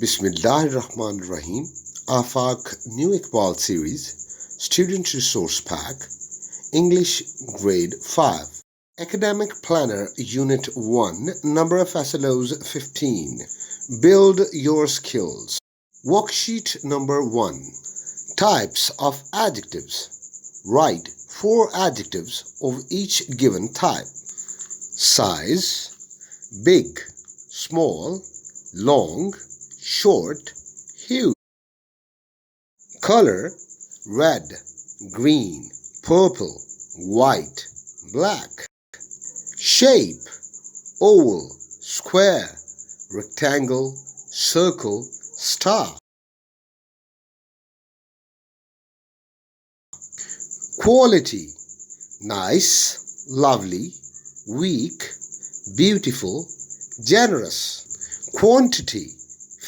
Bismillahirrahmanirrahim. AFAQ New Iqbal Series, Student Resource Pack, English Grade 5. Academic Planner Unit 1, number of SLOs 15. Build your skills. Worksheet number 1. Types of adjectives. Write 4 adjectives of each given type. Size: big, small, long, short, huge. Color: red, green, purple, white, black. Shape: oval, square, rectangle, circle, star. Quality: nice, lovely, weak, beautiful, generous. Quantity: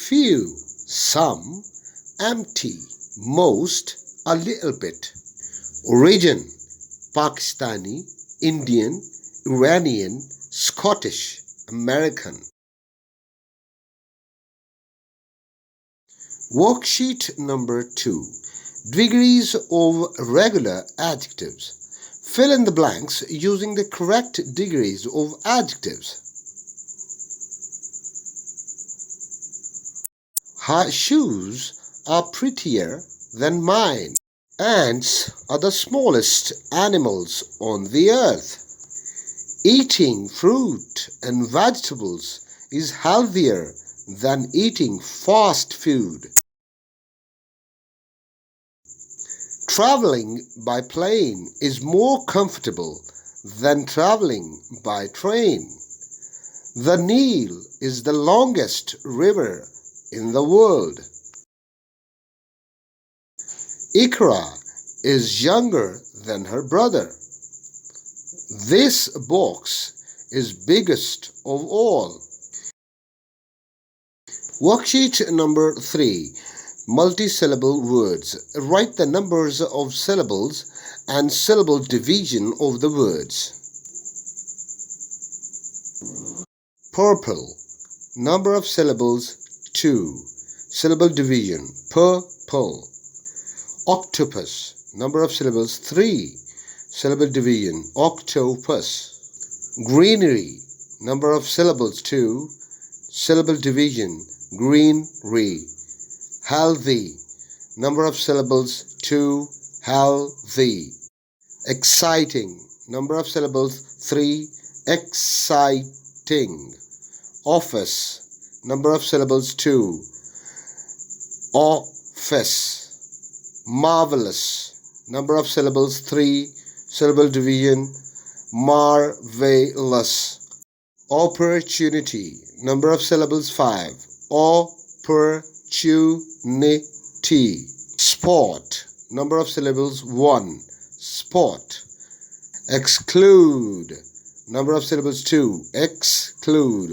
few, some, empty, most, a little bit. Origin: Pakistani, Indian, Iranian, Scottish, American. Worksheet number 2. Degrees of regular adjectives. Fill in the blanks using the correct degrees of adjectives. Her shoes are prettier than mine. Ants are the smallest animals on the earth. Eating fruit and vegetables is healthier than eating fast food. Traveling by plane is more comfortable than traveling by train. The Nile is the longest river in the world. Ikra is younger than her brother. This box is biggest of all. Worksheet number 3. Multisyllable words. Write the numbers of syllables and syllable division of the words. Purple. Number of syllables 2. Syllable division: purple. Octopus. Number of syllables 3. Syllable division: octopus. Greenery. Number of syllables 2. Syllable division: greenery. Healthy. Number of syllables 2. Healthy. Exciting. Number of syllables 3. Exciting. Office. Number of syllables 2. Office. Marvelous. Number of syllables 3. Syllable division: marvelous. Opportunity. Number of syllables 5. Opportunity. Spot. Number of syllables 1. Spot. Exclude. Number of syllables 2. Exclude.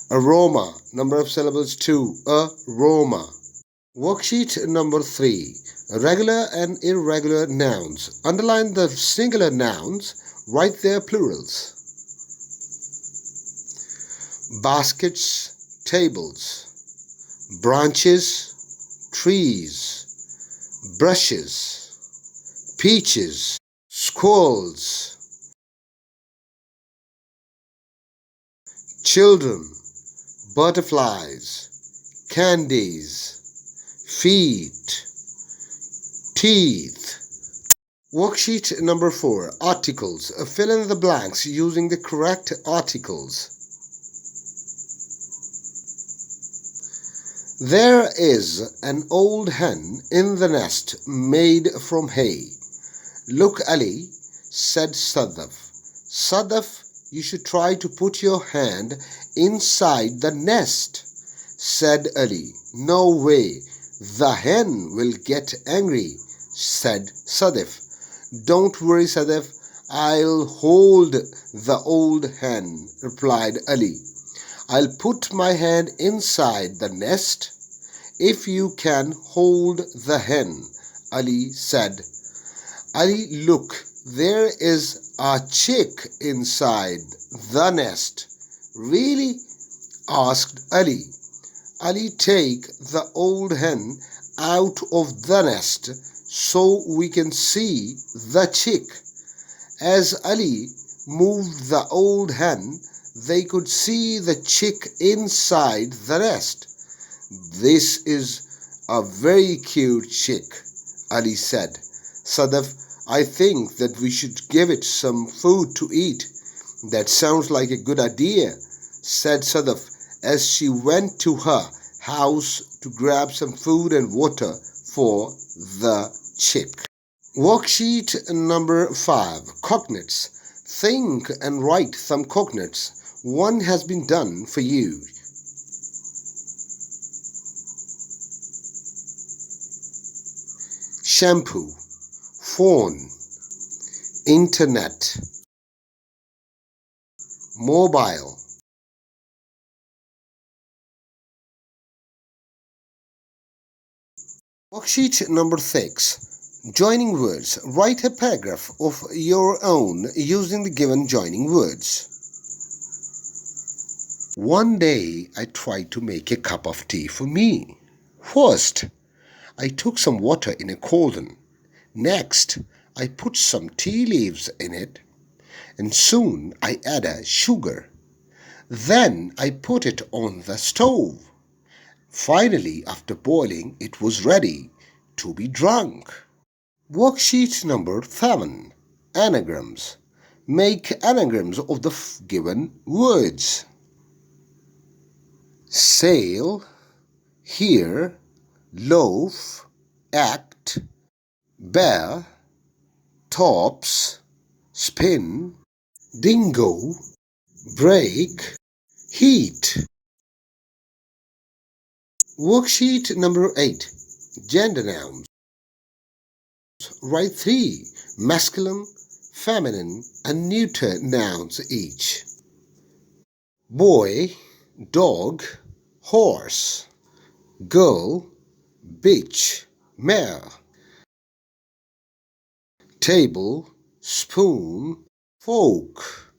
Aroma. Number of syllables 2. Aroma. Worksheet number 3. Regular and irregular nouns. Underline the singular nouns. Write their plurals. Baskets, tables. Branches, trees. Brushes, peaches. Squirrels. Children, butterflies. Candies. Feet, teeth. Worksheet number 4. Articles. Fill in the blanks using the correct articles. There is an old hen in the nest made from hay. Look, Ali, said Sadaf. Sadaf, you should try to put your hand inside the nest, said Ali. No way. The hen will get angry, said Sadaf. Don't worry, Sadaf. I'll hold the old hen, replied Ali. I'll put my hand inside the nest if you can hold the hen, Ali said. Ali, look, there is a chick inside the nest. Really? Asked Ali. Ali, take the old hen out of the nest so we can see the chick. As Ali moved the old hen, they could see the chick inside the nest. This is a very cute chick, Ali said. Sadaf, I think that we should give it some food to eat. That sounds like a good idea, said Sadaf as she went to her house to grab some food and water for the chick. Worksheet number 5. Cognates. Think and write some cognates. One has been done for you. Shampoo, phone, internet, mobile. Worksheet number 6. Joining words. Write a paragraph of your own using the given joining words. One day I tried to make a cup of tea for me. First, I took some water in a cauldron. Next, I put some tea leaves in it, and soon I added sugar. Then I put it on the stove. Finally, after boiling, it was ready to be drunk. Worksheet number 7. Anagrams. Make anagrams of the given words. Sail, hear, loaf, act, bear, tops, spin, dingo, break, heat. Worksheet number 8. Gender nouns. Write 3 masculine, feminine, and neuter nouns each. Boy, dog, horse. Girl, bitch, mare. Table, spoon, fork.